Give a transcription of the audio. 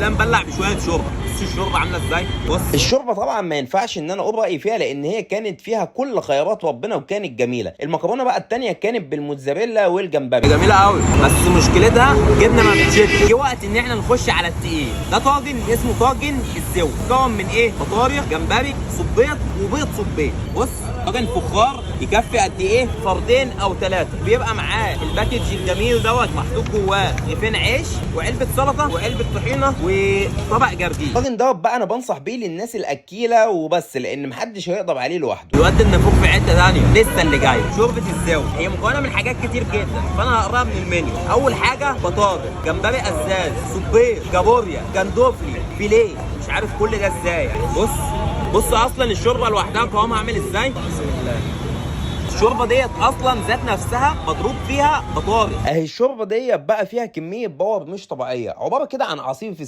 خلينا نبلع بشويه شوربه. بص الشوربه عامله ازاي. بص الشوربه طبعا ما ينفعش ان انا اقول رايي فيها، لان هي كانت فيها كل خيارات ربنا وكانت جميله. المكرونه بقى التانيه كانت بالموتزاريلا والجمبري، جميله قوي، بس مشكلتها جبنه ما بتشدش. جه وقت ان احنا نخش على التقيل. ده طاجن اسمه طاجن الزو، مكون من ايه؟ بطاريخ، جمبري، صبيط، وبيض صبيط. بص طاجن فخار يكفي قد ايه؟ فردين او ثلاثه. بيبقى معاه الباكج الجميل دوت، محطوط جواه رغيفين عيش وعلبه سلطه وعلبه طحينه وطبق جرجير. الطاجن دوت بقى انا بنصح بيه للناس الاكيله وبس، لان محدش هيقدر عليه لوحده. الواد النافوخ في حته ثانيه لسه اللي جاي. شوربه الزاوي هي مكونه من حاجات كتير جدا، فانا هقراها من المنيو. اول حاجه بطاطا، جمبري ازاز، صبيط، كابوريا، جندوفلي، فيليه. مش عارف كل ده ازاي يعني. بص اصلا الشوربه لوحدها قوامها عامل ازاي. بسم الله. الشوربه ديت اصلا ذات نفسها مضروب فيها بطارخ. اهي الشوربه ديت بقى فيها كميه باور مش طبيعيه، عباره كده عن عصير فسفور.